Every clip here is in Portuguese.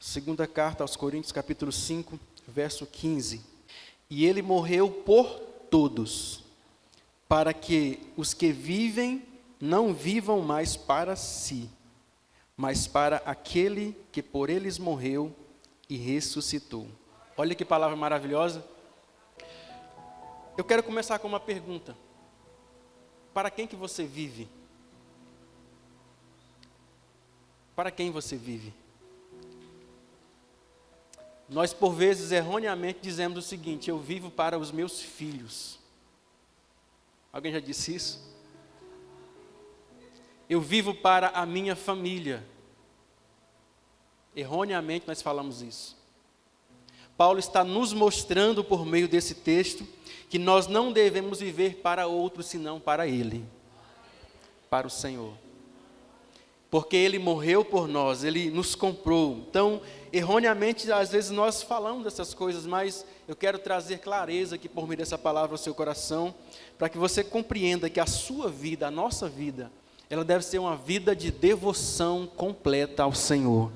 Segunda carta aos Coríntios, capítulo 5, verso 15. E ele morreu por todos, para que os que vivem não vivam mais para si, mas para aquele que por eles morreu e ressuscitou. Olha que palavra maravilhosa. Eu quero começar com uma pergunta. Para quem que você vive? Para quem você vive? Nós, por vezes, erroneamente dizemos o seguinte: eu vivo para os meus filhos. Alguém já disse isso? Eu vivo para a minha família. Erroneamente nós falamos isso. Paulo está nos mostrando por meio desse texto que nós não devemos viver para outro senão para Ele, para o Senhor. Porque Ele morreu por nós, Ele nos comprou. Então, erroneamente, às vezes nós falamos dessas coisas, mas eu quero trazer clareza aqui por meio dessa palavra ao seu coração, para que você compreenda que a sua vida, a nossa vida, ela deve ser uma vida de devoção completa ao Senhor.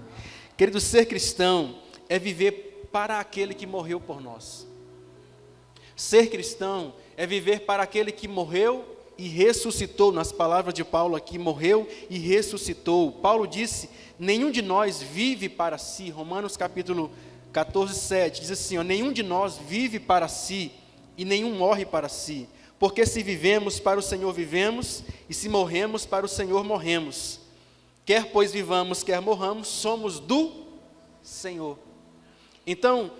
Querido, ser cristão é viver para aquele que morreu por nós. Ser cristão é viver para aquele que morreu e ressuscitou. Nas palavras de Paulo aqui, morreu e ressuscitou. Paulo disse: nenhum de nós vive para si. Romanos capítulo 14, 7, diz assim: nenhum de nós vive para si e nenhum morre para si. Porque se vivemos, para o Senhor vivemos, e se morremos, para o Senhor morremos. Quer pois vivamos, quer morramos, somos do Senhor. Então,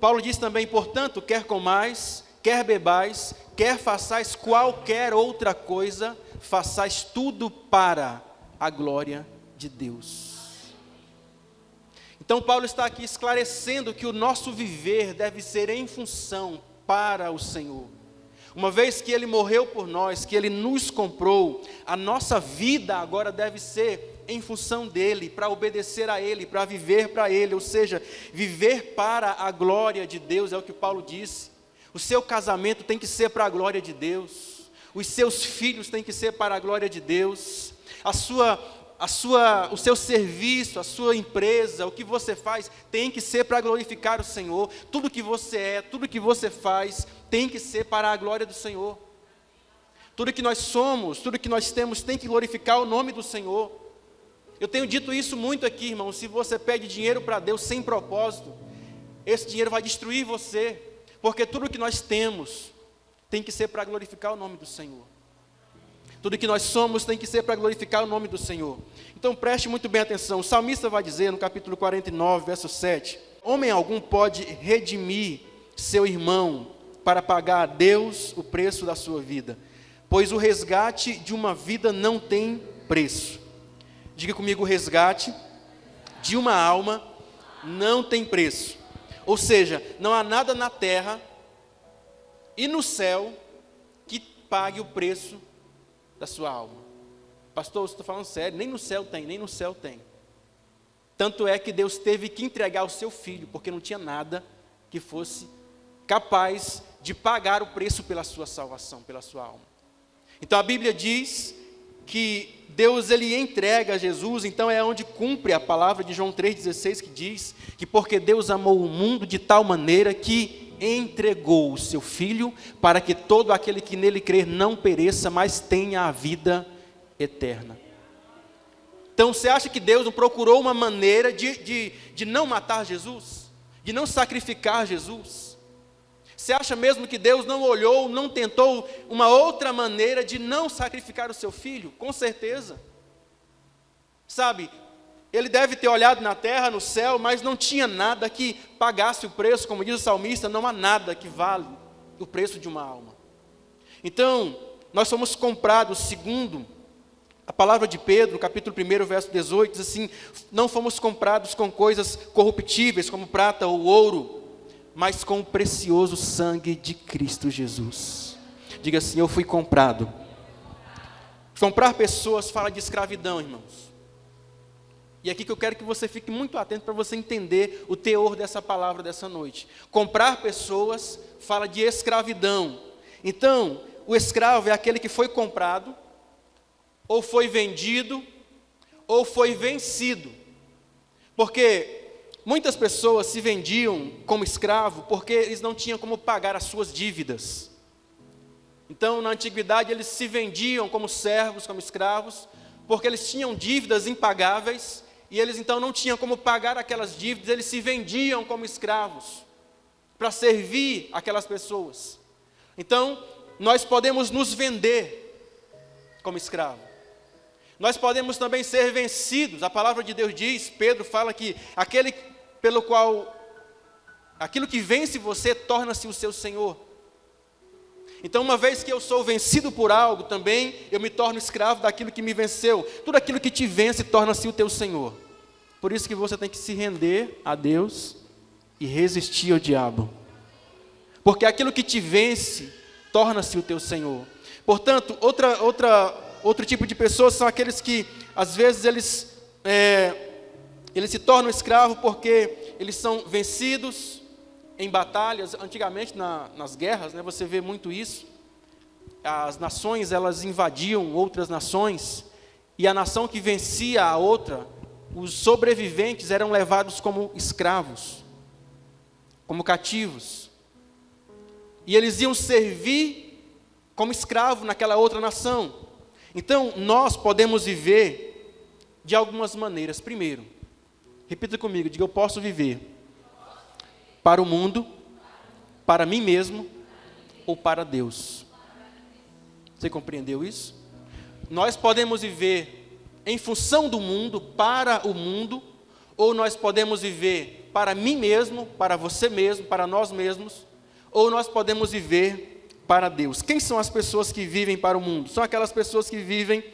Paulo diz também: portanto, quer comais, quer bebais, quer façais qualquer outra coisa, façais tudo para a glória de Deus. Então Paulo está aqui esclarecendo que o nosso viver deve ser em função para o Senhor. Uma vez que Ele morreu por nós, que Ele nos comprou, a nossa vida agora deve ser em função dEle, para obedecer a Ele, para viver para Ele, ou seja, viver para a glória de Deus, é o que Paulo disse. O seu casamento tem que ser para a glória de Deus, os seus filhos têm que ser para a glória de Deus, o seu serviço, a sua empresa, o que você faz, tem que ser para glorificar o Senhor. Tudo que você é, tudo que você faz, tem que ser para a glória do Senhor. Tudo que nós somos, tudo que nós temos, tem que glorificar o nome do Senhor. Eu tenho dito isso muito aqui, irmão. Se você pede dinheiro para Deus sem propósito, esse dinheiro vai destruir você, porque tudo que nós temos tem que ser para glorificar o nome do Senhor. Tudo que nós somos tem que ser para glorificar o nome do Senhor. Então preste muito bem atenção. O salmista vai dizer no capítulo 49, verso 7: homem algum pode redimir seu irmão para pagar a Deus o preço da sua vida, pois o resgate de uma vida não tem preço. Diga comigo: o resgate de uma alma não tem preço. Ou seja, não há nada na terra e no céu que pague o preço da sua alma. Pastor, eu estou falando sério, nem no céu tem, nem no céu tem. Tanto é que Deus teve que entregar o seu filho, porque não tinha nada que fosse capaz de pagar o preço pela sua salvação, pela sua alma. Então a Bíblia diz que Deus, Ele entrega Jesus, então é onde cumpre a palavra de João 3,16, que diz que porque Deus amou o mundo de tal maneira que entregou o seu Filho, para que todo aquele que nele crer não pereça, mas tenha a vida eterna. Então você acha que Deus não procurou uma maneira de não matar Jesus? De não sacrificar Jesus? Você acha mesmo que Deus não olhou, não tentou uma outra maneira de não sacrificar o seu Filho? Com certeza. Sabe, Ele deve ter olhado na terra, no céu, mas não tinha nada que pagasse o preço, como diz o salmista, não há nada que vale o preço de uma alma. Então, nós somos comprados, segundo a palavra de Pedro, capítulo 1, verso 18, diz assim: não fomos comprados com coisas corruptíveis, como prata ou ouro, mas com o precioso sangue de Cristo Jesus. Diga assim: eu fui comprado. Comprar pessoas fala de escravidão, irmãos. E é aqui que eu quero que você fique muito atento para você entender o teor dessa palavra dessa noite. Comprar pessoas fala de escravidão. Então, o escravo é aquele que foi comprado, ou foi vendido, ou foi vencido. Porque muitas pessoas se vendiam como escravo porque eles não tinham como pagar as suas dívidas. Então, na antiguidade, eles se vendiam como servos, como escravos, porque eles tinham dívidas impagáveis, e eles então não tinham como pagar aquelas dívidas, eles se vendiam como escravos, para servir aquelas pessoas. Então, nós podemos nos vender como escravo. Nós podemos também ser vencidos. A palavra de Deus diz, Pedro fala que aquilo que vence você torna-se o seu Senhor. Então, uma vez que eu sou vencido por algo, também eu me torno escravo daquilo que me venceu. Tudo aquilo que te vence torna-se o teu Senhor. Por isso que você tem que se render a Deus e resistir ao diabo. Porque aquilo que te vence torna-se o teu Senhor. Portanto, outro tipo de pessoas são aqueles que, às vezes, eles se tornam escravos porque eles são vencidos em batalhas. Antigamente, nas guerras, né, você vê muito isso. As nações, elas invadiam outras nações, e a nação que vencia a outra, os sobreviventes eram levados como escravos, como cativos. E eles iam servir como escravo naquela outra nação. Então, nós podemos viver de algumas maneiras. Primeiro, repita comigo, diga: eu posso viver para o mundo, para mim mesmo ou para Deus. Você compreendeu isso? Nós podemos viver em função do mundo, para o mundo, ou nós podemos viver para mim mesmo, para você mesmo, para nós mesmos, ou nós podemos viver para Deus. Quem são as pessoas que vivem para o mundo? São aquelas pessoas que vivem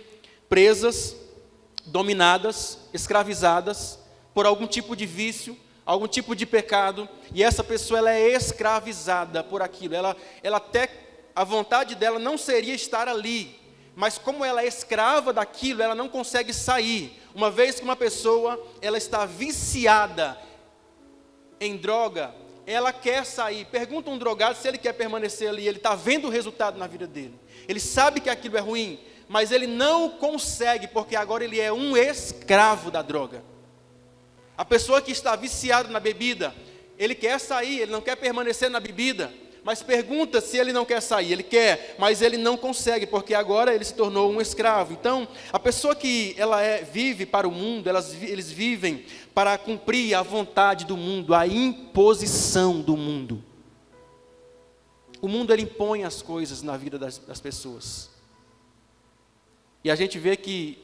presas, dominadas, escravizadas por algum tipo de vício, algum tipo de pecado, e essa pessoa ela é escravizada por aquilo. Ela até, a vontade dela não seria estar ali, mas como ela é escrava daquilo, ela não consegue sair. Uma vez que uma pessoa ela está viciada em droga, ela quer sair. Pergunta um drogado se ele quer permanecer ali. Ele está vendo o resultado na vida dele, ele sabe que aquilo é ruim, mas ele não consegue, porque agora ele é um escravo da droga. A pessoa que está viciada na bebida, ele quer sair, ele não quer permanecer na bebida, mas pergunta se ele não quer sair. Ele quer, mas ele não consegue, porque agora ele se tornou um escravo. Então, a pessoa que vive para o mundo, eles vivem para cumprir a vontade do mundo, a imposição do mundo. O mundo ele impõe as coisas na vida das pessoas. E a gente vê que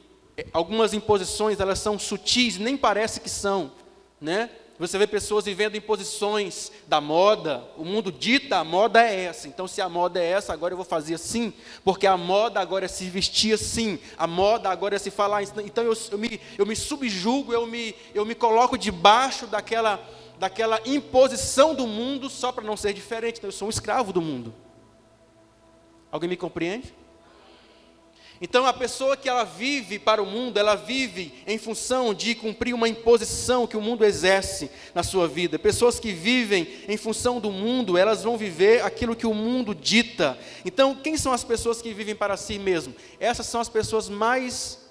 algumas imposições, elas são sutis, nem parece que são, né? Você vê pessoas vivendo imposições da moda. O mundo dita, a moda é essa. Então, se a moda é essa, agora eu vou fazer assim, porque a moda agora é se vestir assim, a moda agora é se falar. Então, eu me subjugo, eu me coloco debaixo daquela imposição do mundo, só para não ser diferente. Então, eu sou um escravo do mundo. Alguém me compreende? Então, a pessoa que ela vive para o mundo, ela vive em função de cumprir uma imposição que o mundo exerce na sua vida. Pessoas que vivem em função do mundo, elas vão viver aquilo que o mundo dita. Então, quem são as pessoas que vivem para si mesmo? Essas são as pessoas mais,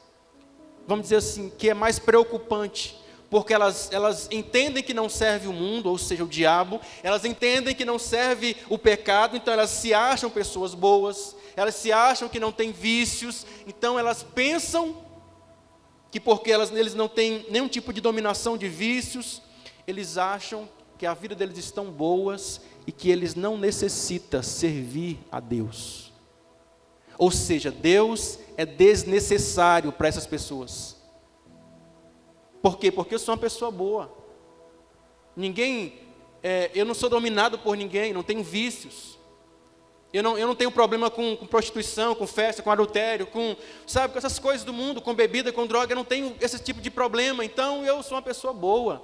vamos dizer assim, que é mais preocupante, porque elas entendem que não serve o mundo, ou seja, o diabo. Elas entendem que não serve o pecado, então elas se acham pessoas boas. Elas se acham que não têm vícios, então elas pensam que porque eles não têm nenhum tipo de dominação de vícios, eles acham que a vida deles estão boas e que eles não necessitam servir a Deus. Ou seja, Deus é desnecessário para essas pessoas. Por quê? Porque eu sou uma pessoa boa. Eu não sou dominado por ninguém, não tenho vícios. Eu não tenho problema com prostituição, com festa, com adultério, com essas coisas do mundo, com bebida, com droga. Eu não tenho esse tipo de problema, então eu sou uma pessoa boa.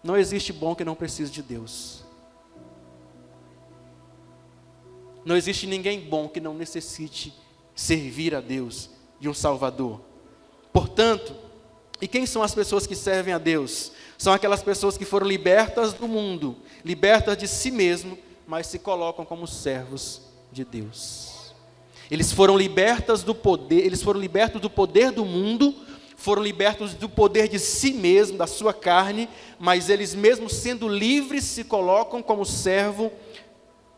Não existe bom que não precise de Deus. Não existe ninguém bom que não necessite servir a Deus e um Salvador. Portanto, e quem são as pessoas que servem a Deus? São aquelas pessoas que foram libertas do mundo, libertas de si mesmo, mas se colocam como servos de Deus. Eles foram libertos do poder do mundo, foram libertos do poder de si mesmo, da sua carne, mas eles mesmos sendo livres se colocam como servo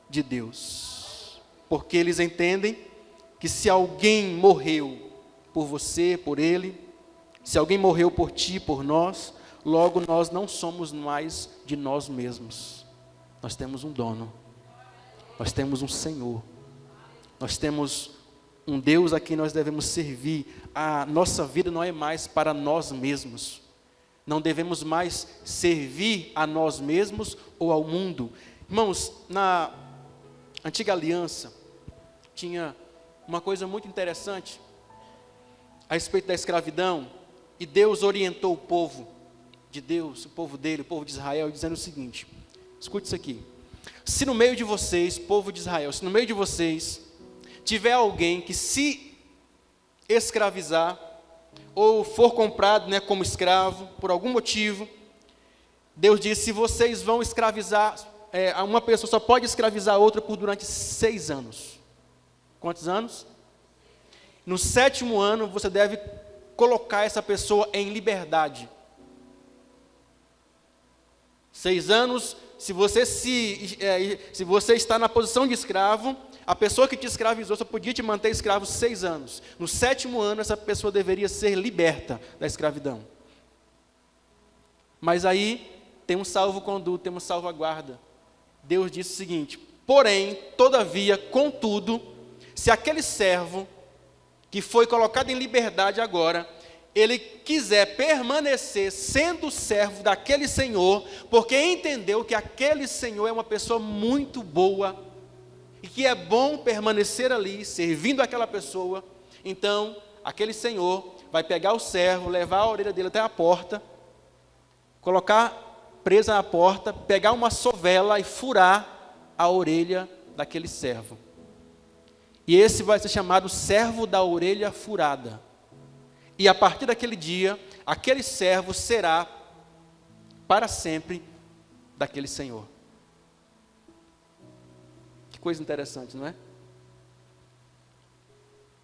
de Deus. Porque eles entendem que se alguém morreu por você, por ele, se alguém morreu por ti, por nós, logo nós não somos mais de nós mesmos. Nós temos um dono, nós temos um Senhor, nós temos um Deus a quem nós devemos servir. A nossa vida não é mais para nós mesmos. Não devemos mais servir a nós mesmos ou ao mundo. Irmãos, na antiga aliança, tinha uma coisa muito interessante a respeito da escravidão, e Deus orientou o povo de Deus, o povo dele, o povo de Israel, dizendo o seguinte: escute isso aqui. Se no meio de vocês, povo de Israel, se no meio de vocês tiver alguém que se escravizar, ou for comprado, como escravo, por algum motivo, Deus diz: se vocês vão escravizar, uma pessoa só pode escravizar outra por durante 6 anos. Quantos anos? No 7º ano, você deve colocar essa pessoa em liberdade. 6 anos, se você está na posição de escravo, a pessoa que te escravizou só podia te manter escravo 6 anos. No 7º ano, essa pessoa deveria ser liberta da escravidão. Mas aí tem um salvo-conduto, tem uma salvaguarda. Deus disse o seguinte: porém, todavia, contudo, se aquele servo que foi colocado em liberdade agora, ele quiser permanecer sendo servo daquele senhor, porque entendeu que aquele senhor é uma pessoa muito boa, e que é bom permanecer ali, servindo aquela pessoa, então, aquele senhor vai pegar o servo, levar a orelha dele até a porta, colocar presa na porta, pegar uma sovela e furar a orelha daquele servo. E esse vai ser chamado servo da orelha furada. E a partir daquele dia, aquele servo será para sempre daquele senhor. Que coisa interessante, não é?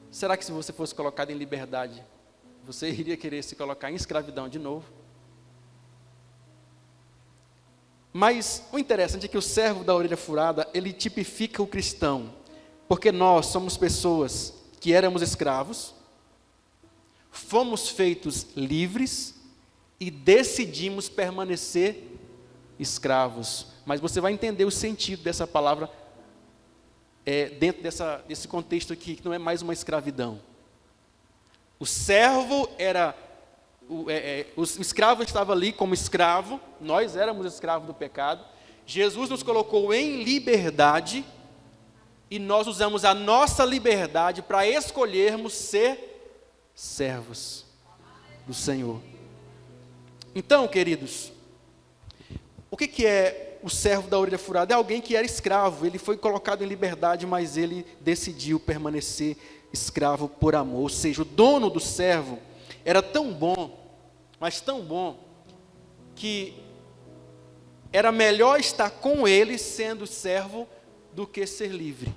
Será que se você fosse colocado em liberdade, você iria querer se colocar em escravidão de novo? Mas o interessante é que o servo da orelha furada, ele tipifica o cristão, porque nós somos pessoas que éramos escravos, fomos feitos livres e decidimos permanecer escravos. Mas você vai entender o sentido dessa palavra dentro desse contexto aqui, que não é mais uma escravidão. O servo era... o escravo estava ali como escravo, nós éramos escravos do pecado. Jesus nos colocou em liberdade e nós usamos a nossa liberdade para escolhermos ser servos do Senhor. Então, queridos, o que é o servo da orelha furada? É alguém que era escravo, ele foi colocado em liberdade, mas ele decidiu permanecer escravo por amor. Ou seja, o dono do servo era tão bom, mas tão bom, que era melhor estar com ele sendo servo do que ser livre.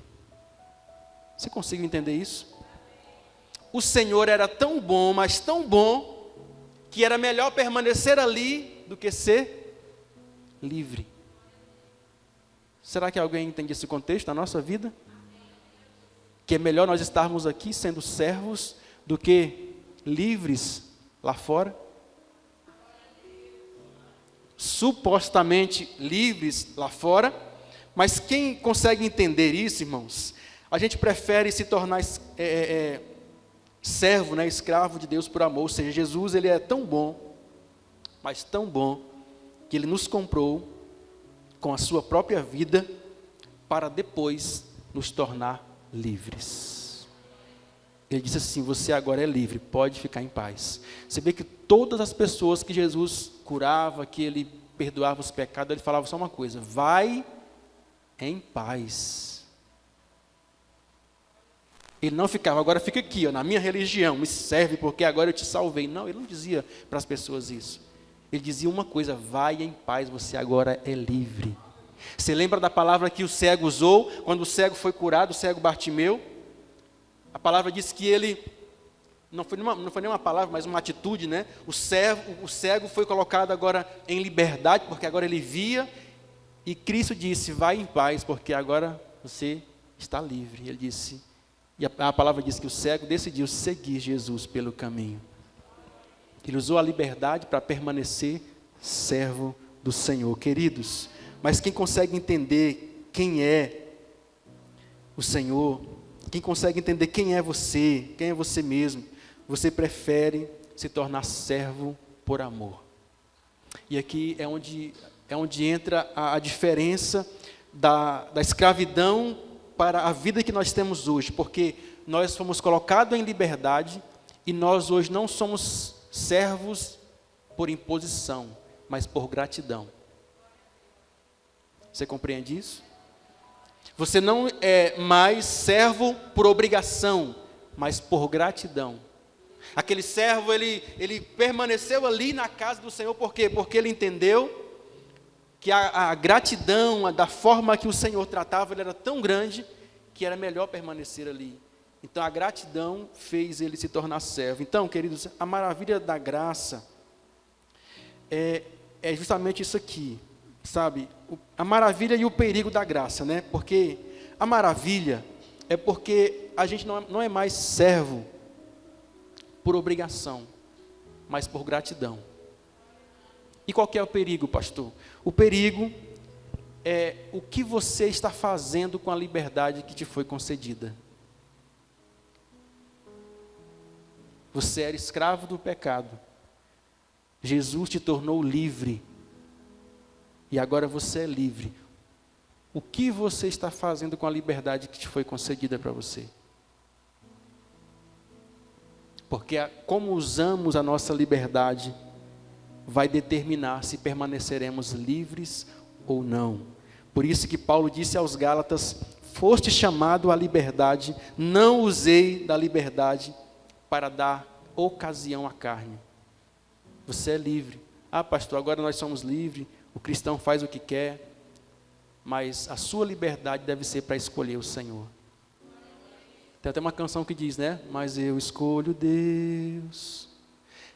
Você consegue entender isso? O Senhor era tão bom, mas tão bom, que era melhor permanecer ali do que ser livre. Será que alguém entende esse contexto na nossa vida? Que é melhor nós estarmos aqui sendo servos do que livres lá fora? Supostamente livres lá fora, mas quem consegue entender isso, irmãos? A gente prefere se tornar servo, escravo de Deus por amor. Ou seja, Jesus, ele é tão bom, mas tão bom, que ele nos comprou com a sua própria vida para depois nos tornar livres. Ele disse assim: você agora é livre, pode ficar em paz. Você vê que todas as pessoas que Jesus curava, que ele perdoava os pecados, ele falava só uma coisa: vai em paz. Ele não ficava: agora fica aqui, na minha religião, me serve porque agora eu te salvei. Não, ele não dizia para as pessoas isso. Ele dizia uma coisa: vai em paz, você agora é livre. Você lembra da palavra que o cego usou, quando o cego foi curado, o cego Bartimeu? A palavra diz que ele não foi nenhuma palavra, mas uma atitude, né? O cego foi colocado agora em liberdade, porque agora ele via, e Cristo disse, vai em paz, porque agora você está livre. Ele disse, e a palavra diz que o cego decidiu seguir Jesus pelo caminho. Ele usou a liberdade para permanecer servo do Senhor. Queridos, mas quem consegue entender quem é o Senhor, quem consegue entender quem é você mesmo, você prefere se tornar servo por amor. E aqui é onde entra a diferença da escravidão para a vida que nós temos hoje, porque nós fomos colocados em liberdade e nós hoje não somos servos por imposição, mas por gratidão. Você compreende isso? Você não é mais servo por obrigação, mas por gratidão. Aquele servo, ele permaneceu ali na casa do Senhor, por quê? Porque ele entendeu que a gratidão, da forma que o Senhor tratava, ele era tão grande, que era melhor permanecer ali. Então a gratidão fez ele se tornar servo. Então, queridos, a maravilha da graça é justamente isso aqui, sabe? A maravilha e o perigo da graça, né? Porque a maravilha é porque a gente não é mais servo por obrigação, mas por gratidão. E qual que é o perigo, pastor? O perigo é o que você está fazendo com a liberdade que te foi concedida. Você era escravo do pecado. Jesus te tornou livre. E agora você é livre. O que você está fazendo com a liberdade que te foi concedida para você? Porque como usamos a nossa liberdade vai determinar se permaneceremos livres ou não. Por isso que Paulo disse aos Gálatas, foste chamado à liberdade, não usei da liberdade para dar ocasião à carne. Você é livre. Ah, pastor, agora nós somos livres, o cristão faz o que quer, mas a sua liberdade deve ser para escolher o Senhor. Tem até uma canção que diz, né? Mas eu escolho Deus,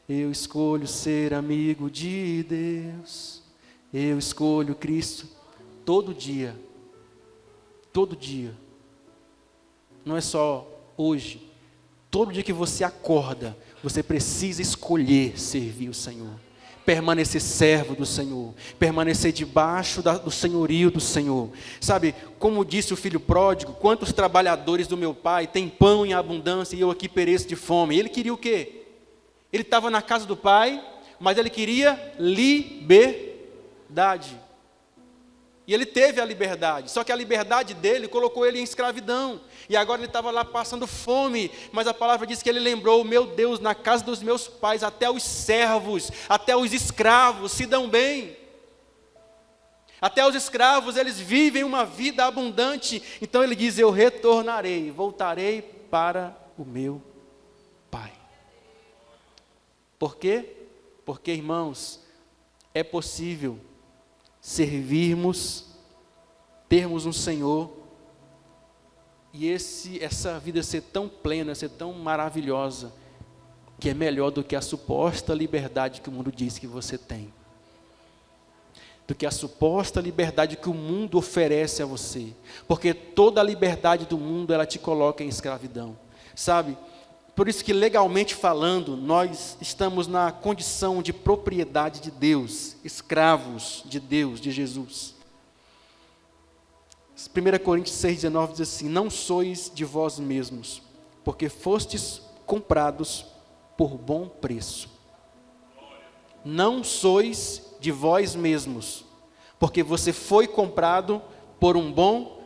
eu escolho ser amigo de Deus, eu escolho Cristo todo dia, todo dia. Não é só hoje, todo dia que você acorda, você precisa escolher servir o Senhor, permanecer servo do Senhor, permanecer debaixo do senhorio do Senhor. Sabe, como disse o filho pródigo, quantos trabalhadores do meu pai têm pão em abundância e eu aqui pereço de fome? Ele queria o quê? Ele estava na casa do pai, mas ele queria liberdade. E ele teve a liberdade, só que a liberdade dele colocou ele em escravidão. E agora ele estava lá passando fome, mas a palavra diz que ele lembrou, meu Deus, na casa dos meus pais, até os servos, até os escravos se dão bem. Até os escravos, eles vivem uma vida abundante. Então ele diz, eu retornarei, voltarei para o meu pai. Por quê? Porque, irmãos, é possível servirmos, termos um Senhor, e essa vida ser tão plena, ser tão maravilhosa, que é melhor do que a suposta liberdade que o mundo diz que você tem. Do que a suposta liberdade que o mundo oferece a você. Porque toda a liberdade do mundo, ela te coloca em escravidão. Sabe? Por isso que legalmente falando, nós estamos na condição de propriedade de Deus, escravos de Deus, de Jesus. 1 Coríntios 6,19 diz assim, não sois de vós mesmos, porque fostes comprados por bom preço. Não sois de vós mesmos, porque você foi comprado por um bom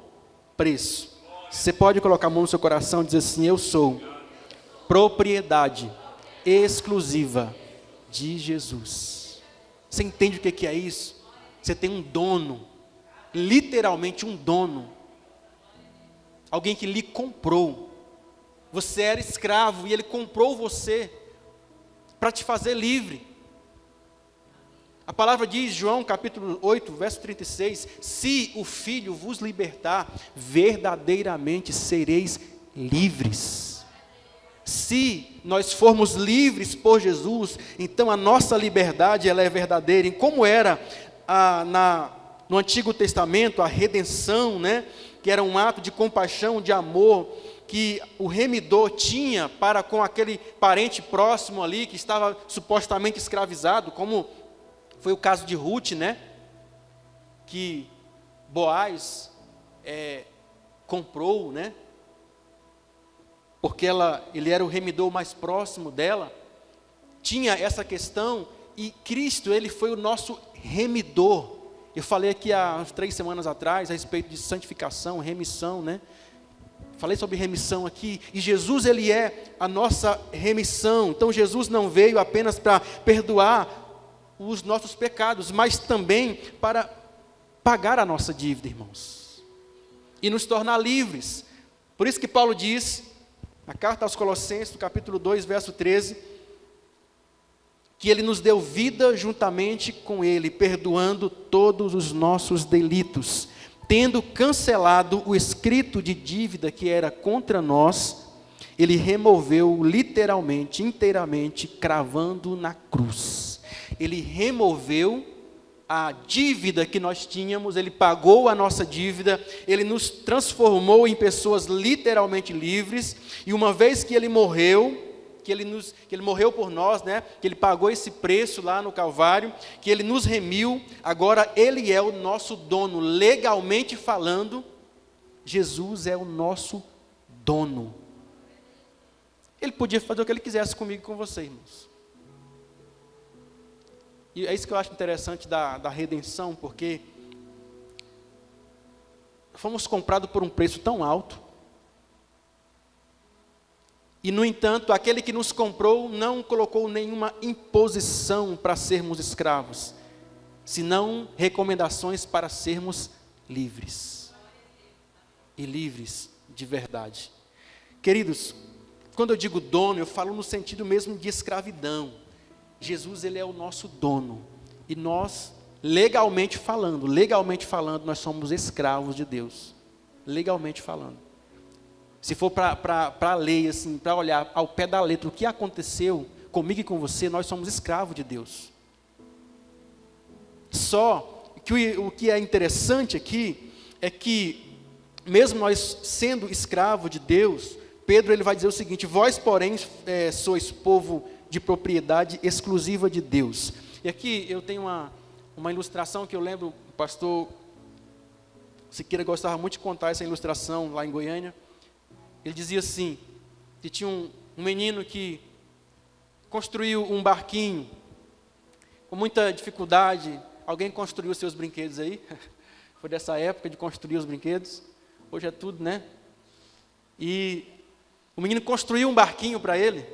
preço. Você pode colocar a mão no seu coração e dizer assim, eu sou propriedade exclusiva de Jesus. Você entende o que é isso? Você tem um dono, literalmente um dono, alguém que lhe comprou. Você era escravo e ele comprou você para te fazer livre. A palavra diz, João capítulo 8, verso 36, se o Filho vos libertar, verdadeiramente sereis livres. Se nós formos livres por Jesus, então a nossa liberdade ela é verdadeira. E como era no Antigo Testamento a redenção, né? Que era um ato de compaixão, de amor, que o remidor tinha para com aquele parente próximo ali, que estava supostamente escravizado, como foi o caso de Ruth, né? Que Boaz comprou, né? Porque ele era o remidor mais próximo dela, tinha essa questão, e Cristo, ele foi o nosso remidor. Eu falei aqui há umas 3 semanas atrás, a respeito de santificação, remissão, né? Falei sobre remissão aqui, e Jesus, ele é a nossa remissão. Então Jesus não veio apenas para perdoar os nossos pecados, mas também para pagar a nossa dívida, irmãos, e nos tornar livres. Por isso que Paulo diz, na carta aos Colossenses, no capítulo 2, verso 13, que ele nos deu vida juntamente com ele, perdoando todos os nossos delitos, tendo cancelado o escrito de dívida que era contra nós, ele removeu literalmente, inteiramente, cravando na cruz. Ele removeu a dívida que nós tínhamos, ele pagou a nossa dívida, ele nos transformou em pessoas literalmente livres, e uma vez que ele morreu, que ele morreu por nós, né? Que ele pagou esse preço lá no Calvário, que ele nos remiu, agora ele é o nosso dono, legalmente falando, Jesus é o nosso dono. Ele podia fazer o que ele quisesse comigo e com você, irmãos. E é isso que eu acho interessante da redenção, porque fomos comprados por um preço tão alto, e no entanto, aquele que nos comprou não colocou nenhuma imposição para sermos escravos, senão recomendações para sermos livres, e livres de verdade. Queridos, quando eu digo dono, eu falo no sentido mesmo de escravidão. Jesus, ele é o nosso dono, e nós, legalmente falando, nós somos escravos de Deus, legalmente falando. Se for para a lei, assim, para olhar ao pé da letra, o que aconteceu comigo e com você, nós somos escravos de Deus. Só que o que é interessante aqui, é que, mesmo nós sendo escravos de Deus, Pedro ele vai dizer o seguinte: vós, porém, sois povo de propriedade exclusiva de Deus. E aqui eu tenho uma ilustração que eu lembro, o pastor Siqueira gostava muito de contar essa ilustração lá em Goiânia. Ele dizia assim, que tinha um menino que construiu um barquinho, com muita dificuldade. Alguém construiu seus brinquedos aí? Foi dessa época de construir os brinquedos. Hoje é tudo, né? E o menino construiu um barquinho para ele.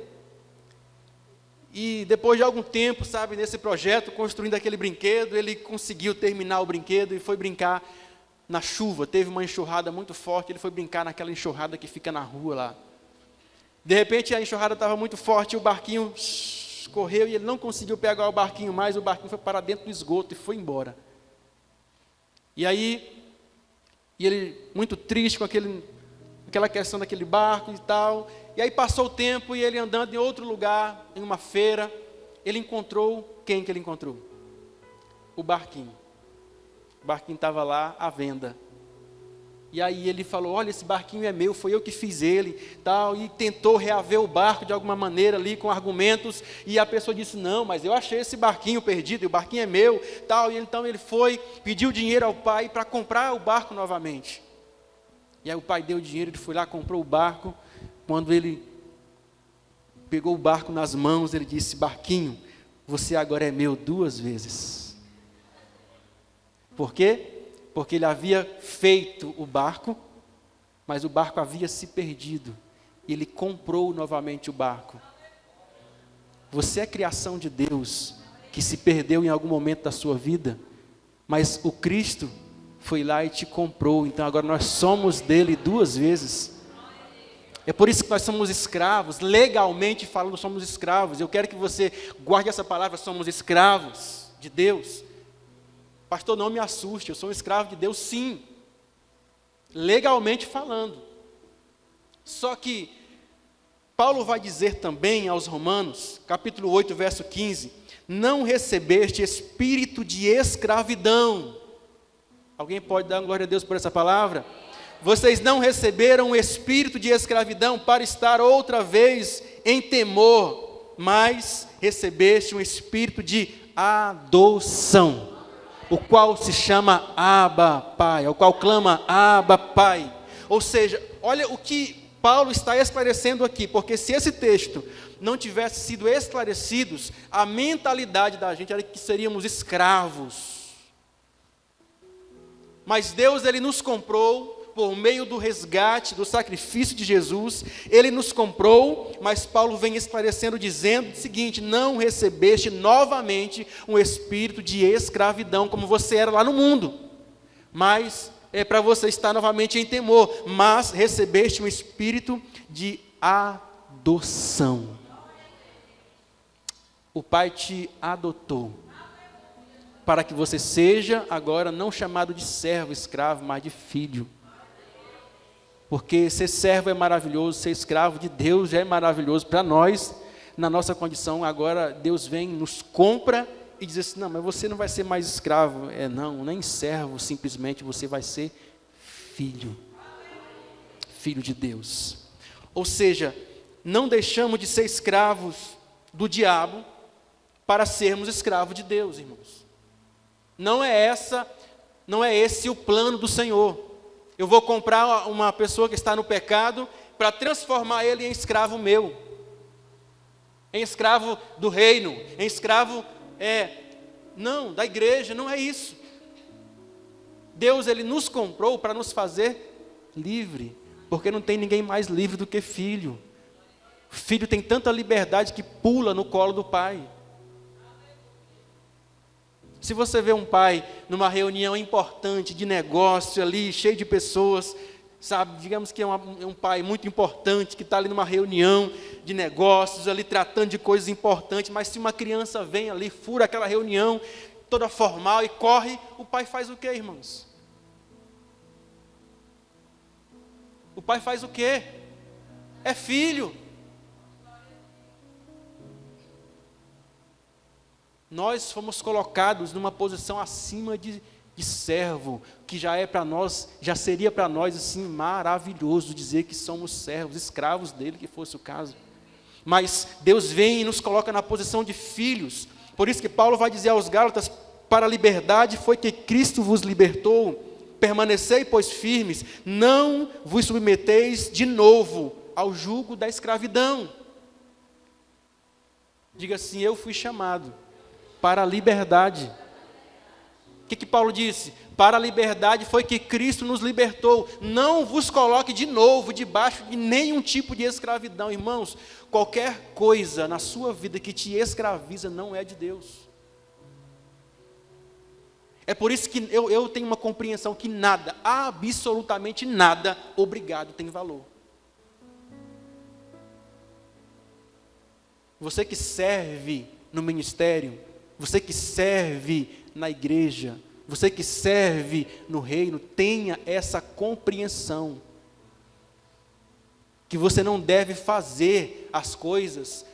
E depois de algum tempo, sabe, nesse projeto, construindo aquele brinquedo, ele conseguiu terminar o brinquedo e foi brincar na chuva. Teve uma enxurrada muito forte, ele foi brincar naquela enxurrada que fica na rua lá. De repente a enxurrada estava muito forte, o barquinho correu e ele não conseguiu pegar o barquinho mais, o barquinho foi para dentro do esgoto e foi embora. E aí, ele muito triste com aquela questão daquele barco e tal. E aí passou o tempo e ele andando em outro lugar, em uma feira, ele encontrou, quem que ele encontrou? O barquinho. O barquinho estava lá à venda. E aí ele falou, olha, esse barquinho é meu, foi eu que fiz ele, tal, e tentou reaver o barco de alguma maneira ali, com argumentos, e a pessoa disse, não, mas eu achei esse barquinho perdido, e o barquinho é meu, tal, e então ele foi, pediu dinheiro ao pai para comprar o barco novamente. E aí o pai deu dinheiro, ele foi lá, comprou o barco. Quando ele pegou o barco nas mãos, ele disse, barquinho, você agora é meu 2 vezes. Por quê? Porque ele havia feito o barco, mas o barco havia se perdido. E ele comprou novamente o barco. Você é criação de Deus, que se perdeu em algum momento da sua vida, mas o Cristo foi lá e te comprou. Então agora nós somos dele 2 vezes. É por isso que nós somos escravos, legalmente falando, somos escravos. Eu quero que você guarde essa palavra, somos escravos de Deus. Pastor, não me assuste, eu sou um escravo de Deus, sim. Legalmente falando. Só que, Paulo vai dizer também aos Romanos, capítulo 8, verso 15, não recebeste espírito de escravidão. Alguém pode dar glória a Deus por essa palavra? Vocês não receberam o espírito de escravidão para estar outra vez em temor, mas recebeste um espírito de adoção, o qual se chama Abba, Pai, o qual clama Abba, Pai. Ou seja, olha o que Paulo está esclarecendo aqui, porque se esse texto não tivesse sido esclarecido, a mentalidade da gente era que seríamos escravos. Mas Deus, Ele nos comprou por meio do resgate, do sacrifício de Jesus. Ele nos comprou, mas Paulo vem esclarecendo, dizendo o seguinte: não recebeste novamente um espírito de escravidão, como você era lá no mundo, mas é para você estar novamente em temor, mas recebeste um espírito de adoção. O Pai te adotou, para que você seja agora não chamado de servo, escravo, mas de filho. Porque ser servo é maravilhoso, ser escravo de Deus já é maravilhoso para nós, na nossa condição. Agora Deus vem, nos compra e diz assim: não, mas você não vai ser mais escravo, não, nem servo, simplesmente você vai ser filho, filho de Deus. Ou seja, não deixamos de ser escravos do diabo para sermos escravos de Deus, irmãos. Não é esse o plano do Senhor. Eu vou comprar uma pessoa que está no pecado para transformar ele em escravo meu, em escravo do reino, em escravo, não, da igreja, não é isso. Deus, Ele nos comprou para nos fazer livre, porque não tem ninguém mais livre do que filho. O filho tem tanta liberdade que pula no colo do pai. Se você vê um pai numa reunião importante de negócio ali, cheio de pessoas, sabe, digamos que é um pai muito importante, que está ali numa reunião de negócios, ali tratando de coisas importantes, mas se uma criança vem ali, fura aquela reunião, toda formal e corre, o pai faz o quê, irmãos? O pai faz o quê? É filho. Nós fomos colocados numa posição acima de servo, que já é para nós, já seria para nós assim maravilhoso dizer que somos servos, escravos dele, que fosse o caso. Mas Deus vem e nos coloca na posição de filhos. Por isso que Paulo vai dizer aos Gálatas: para a liberdade foi que Cristo vos libertou, permanecei, pois, firmes, não vos submeteis de novo ao jugo da escravidão. Diga assim: eu fui chamado para a liberdade. O que Paulo disse? Para a liberdade foi que Cristo nos libertou. Não vos coloque de novo debaixo de nenhum tipo de escravidão. Irmãos, qualquer coisa na sua vida que te escraviza não é de Deus. É por isso que eu tenho uma compreensão que nada, absolutamente nada, obrigado, tem valor. Você que serve no ministério, você que serve na igreja, você que serve no reino, tenha essa compreensão, que você não deve fazer as coisas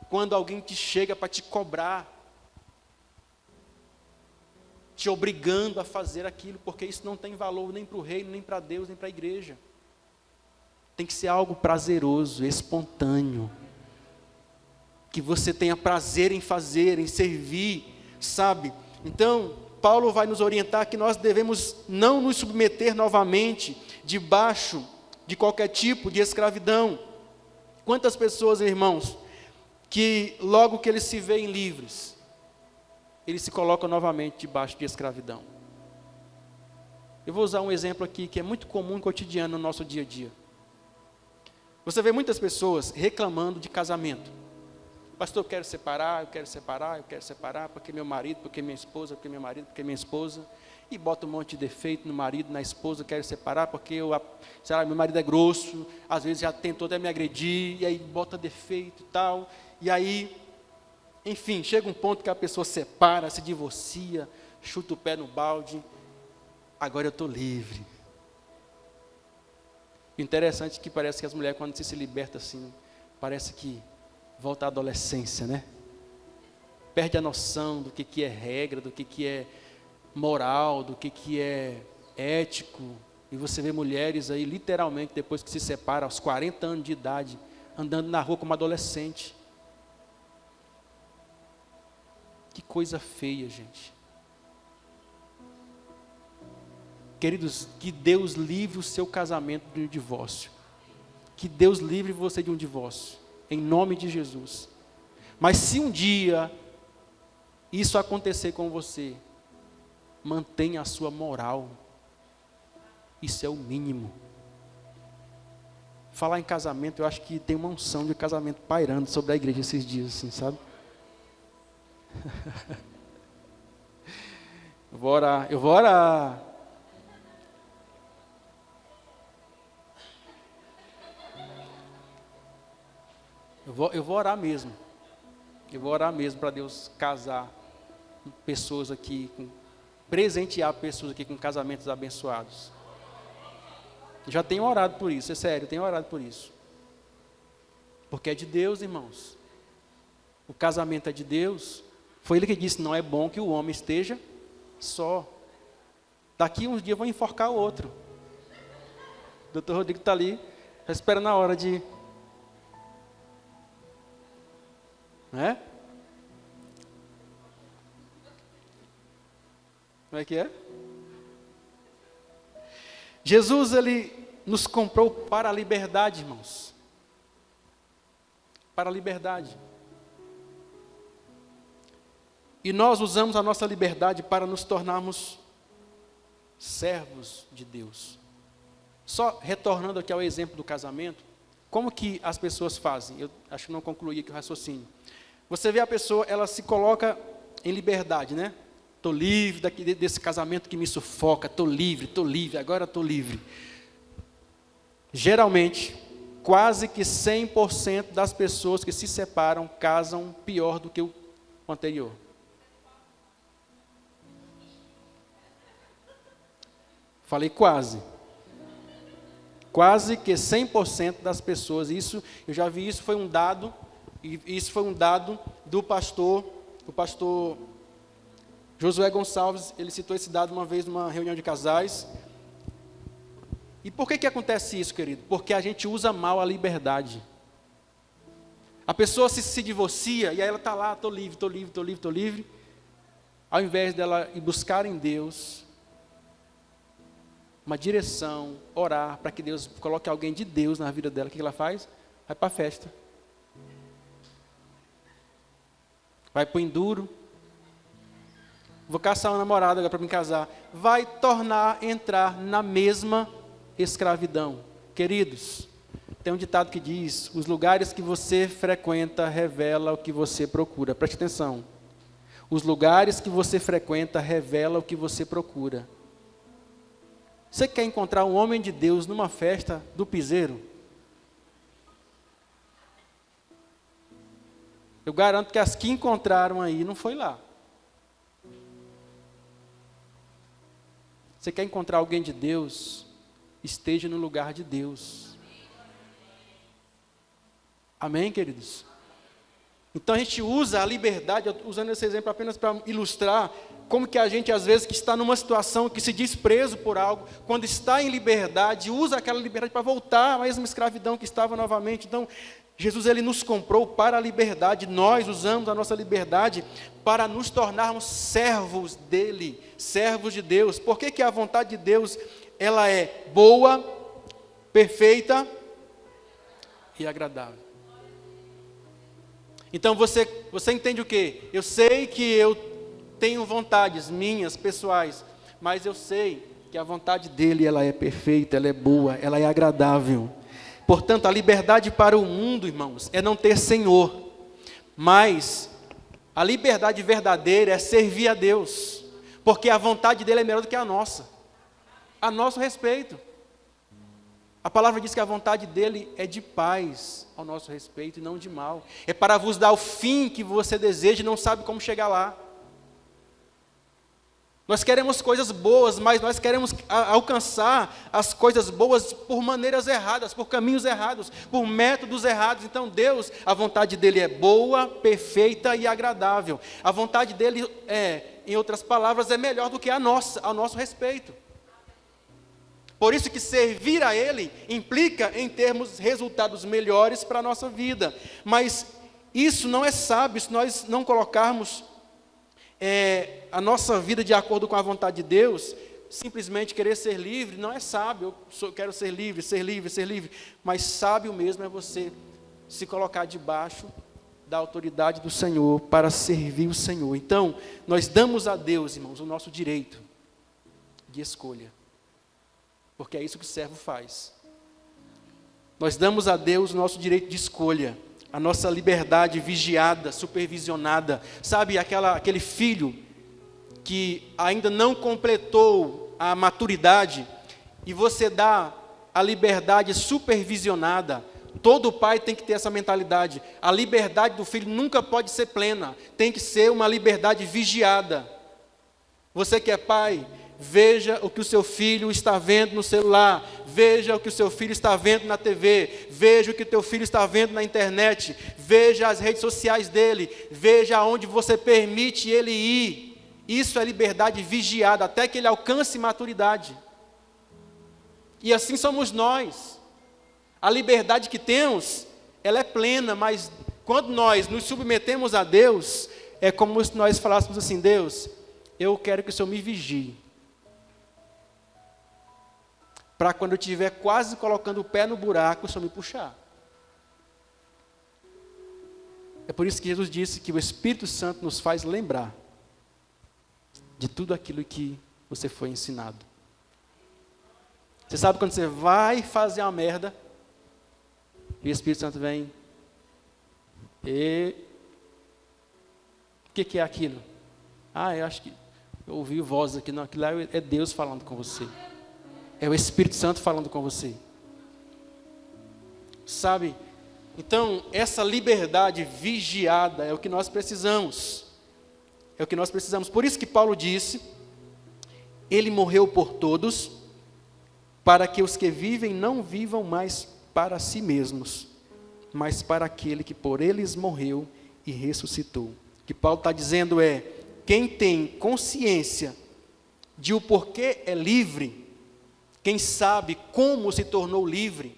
quando alguém te chega para te cobrar, te obrigando a fazer aquilo, porque isso não tem valor nem para o reino, nem para Deus, nem para a igreja. Tem que ser algo prazeroso, espontâneo, que você tenha prazer em fazer, em servir, sabe? Então, Paulo vai nos orientar que nós devemos não nos submeter novamente debaixo de qualquer tipo de escravidão. Quantas pessoas, irmãos, que logo que eles se veem livres, eles se colocam novamente debaixo de escravidão. Eu vou usar um exemplo aqui que é muito comum e cotidiano no nosso dia a dia. Você vê muitas pessoas reclamando de casamento. Pastor, eu quero separar, porque meu marido, porque minha esposa, porque meu marido, porque minha esposa, e bota um monte de defeito no marido, na esposa, eu quero separar porque meu marido é grosso, às vezes já tentou até me agredir, e aí bota defeito e tal, e aí, enfim, chega um ponto que a pessoa separa, se divorcia, chuta o pé no balde, agora eu estou livre. Interessante que parece que as mulheres, quando se libertam assim, parece que volta à adolescência, né? Perde a noção do que é regra, do que é moral, do que é ético. E você vê mulheres aí, literalmente, depois que se separam, aos 40 anos de idade, andando na rua como adolescente. Que coisa feia, gente. Queridos, que Deus livre o seu casamento de um divórcio. Que Deus livre você de um divórcio. Em nome de Jesus. Mas se um dia isso acontecer com você, mantenha a sua moral. Isso é o mínimo. Falar em casamento, eu acho que tem uma unção de casamento pairando sobre a igreja esses dias, assim, sabe? Eu vou orar. Eu vou orar mesmo. Eu vou orar mesmo para Deus casar pessoas aqui, presentear pessoas aqui com casamentos abençoados. Já tenho orado por isso, é sério, tenho orado por isso. Porque é de Deus, irmãos. O casamento é de Deus. Foi Ele que disse, não é bom que o homem esteja só. Daqui uns dias vão enforcar o outro. O Dr. Rodrigo está ali, já esperando a hora de... Né? Como é que é? Jesus, Ele nos comprou para a liberdade, irmãos. Para a liberdade. E nós usamos a nossa liberdade para nos tornarmos servos de Deus. Só retornando aqui ao exemplo do casamento, como que as pessoas fazem? Eu acho que não concluí aqui o raciocínio. Você vê a pessoa, ela se coloca em liberdade, né? Estou livre desse casamento que me sufoca, estou livre, agora estou livre. Geralmente, quase que 100% das pessoas que se separam casam pior do que o anterior. Falei quase. Quase que 100% das pessoas, eu já vi, isso foi um dado do pastor Josué Gonçalves, ele citou esse dado uma vez numa reunião de casais. E por que acontece isso, querido? Porque a gente usa mal a liberdade. A pessoa se divorcia e aí ela está lá, estou livre. Ao invés dela ir buscar em Deus uma direção, orar para que Deus coloque alguém de Deus na vida dela, o que ela faz? Vai para a festa. Vai para o enduro. Vou caçar uma namorada agora para me casar. Vai entrar na mesma escravidão. Queridos, tem um ditado que diz, os lugares que você frequenta revela o que você procura. Preste atenção. Os lugares que você frequenta revela o que você procura. Você quer encontrar um homem de Deus numa festa do piseiro? Eu garanto que as que encontraram aí não foi lá. Você quer encontrar alguém de Deus? Esteja no lugar de Deus. Amém, queridos? Então a gente usa a liberdade, usando esse exemplo apenas para ilustrar como que a gente às vezes que está numa situação que se diz preso por algo, quando está em liberdade, usa aquela liberdade para voltar à mesma escravidão que estava novamente. Então, Jesus, Ele nos comprou para a liberdade, nós usamos a nossa liberdade para nos tornarmos servos dEle, servos de Deus. Por que a vontade de Deus, ela é boa, perfeita e agradável? Então você entende o quê? Eu sei que eu tenho vontades minhas, pessoais, mas eu sei que a vontade dEle, ela é perfeita, ela é boa, ela é agradável. Portanto, a liberdade para o mundo, irmãos, é não ter Senhor. Mas a liberdade verdadeira é servir a Deus. Porque a vontade dEle é melhor do que a nossa. A nosso respeito. A palavra diz que a vontade dEle é de paz ao nosso respeito e não de mal. É para vos dar o fim que você deseja e não sabe como chegar lá. Nós queremos coisas boas, mas nós queremos alcançar as coisas boas por maneiras erradas, por caminhos errados, por métodos errados. Então Deus, a vontade dele é boa, perfeita e agradável. A vontade dele em outras palavras, é melhor do que a nossa, ao nosso respeito. Por isso que servir a Ele implica em termos resultados melhores para a nossa vida. Mas isso não é sábio se nós não colocarmos a nossa vida de acordo com a vontade de Deus. Simplesmente querer ser livre não é sábio. Eu quero ser livre, ser livre, ser livre. Mas sábio mesmo é você se colocar debaixo da autoridade do Senhor para servir o Senhor. Então, nós damos a Deus, irmãos, o nosso direito de escolha. Porque é isso que o servo faz. Nós damos a Deus o nosso direito de escolha, a nossa liberdade vigiada, supervisionada. Sabe, aquele filho que ainda não completou a maturidade, e você dá a liberdade supervisionada. Todo pai tem que ter essa mentalidade. A liberdade do filho nunca pode ser plena, tem que ser uma liberdade vigiada. Você que é pai, veja o que o seu filho está vendo no celular, veja o que o seu filho está vendo na TV, veja o que o teu filho está vendo na internet, veja as redes sociais dele, veja aonde você permite ele ir. Isso é liberdade vigiada, até que ele alcance maturidade. E assim somos nós. A liberdade que temos, ela é plena, mas quando nós nos submetemos a Deus, é como se nós falássemos assim: Deus, eu quero que o Senhor me vigie, para quando eu estiver quase colocando o pé no buraco, o Senhor me puxar. É por isso que Jesus disse que o Espírito Santo nos faz lembrar de tudo aquilo que você foi ensinado. Você sabe quando você vai fazer uma merda, e o Espírito Santo vem, e o que é aquilo? Eu acho que eu ouvi voz aqui, não, aquilo lá é Deus falando com você. É o Espírito Santo falando com você. Sabe? Então, essa liberdade vigiada é o que nós precisamos. É o que nós precisamos. Por isso que Paulo disse, ele morreu por todos, para que os que vivem não vivam mais para si mesmos, mas para aquele que por eles morreu e ressuscitou. O que Paulo está dizendo é, quem tem consciência de o porquê é livre, quem sabe como se tornou livre,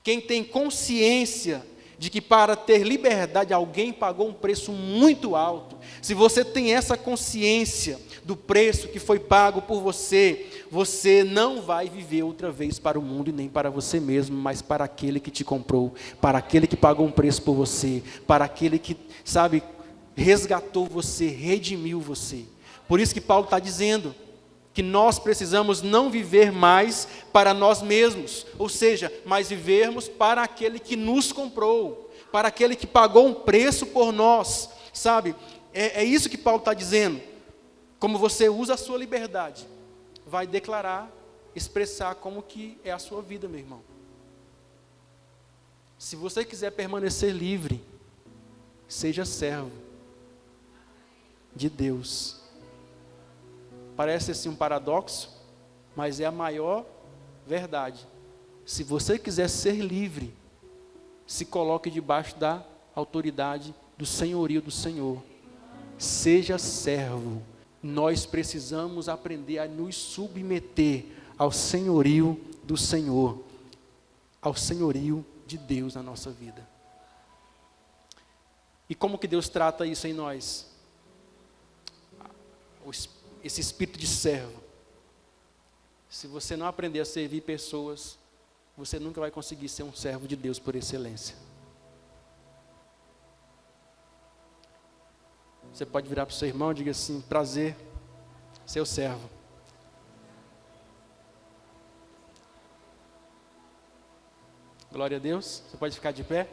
quem tem consciência de que para ter liberdade alguém pagou um preço muito alto. Se você tem essa consciência do preço que foi pago por você, você não vai viver outra vez para o mundo e nem para você mesmo, mas para aquele que te comprou, para aquele que pagou um preço por você, para aquele que, sabe, resgatou você, redimiu você. Por isso que Paulo está dizendo que nós precisamos não viver mais para nós mesmos, ou seja, mas vivermos para aquele que nos comprou, para aquele que pagou um preço por nós, sabe? É isso que Paulo está dizendo. Como você usa a sua liberdade, vai declarar, expressar como que é a sua vida, meu irmão. Se você quiser permanecer livre, seja servo de Deus. Parece assim um paradoxo, mas é a maior verdade. Se você quiser ser livre, se coloque debaixo da autoridade do senhorio do Senhor. Seja servo. Nós precisamos aprender a nos submeter ao senhorio do Senhor, ao senhorio de Deus na nossa vida. E como que Deus trata isso em nós? Esse espírito de servo. Se você não aprender a servir pessoas, você nunca vai conseguir ser um servo de Deus por excelência. Você pode virar para o seu irmão e diga assim: prazer, seu servo. Glória a Deus. Você pode ficar de pé?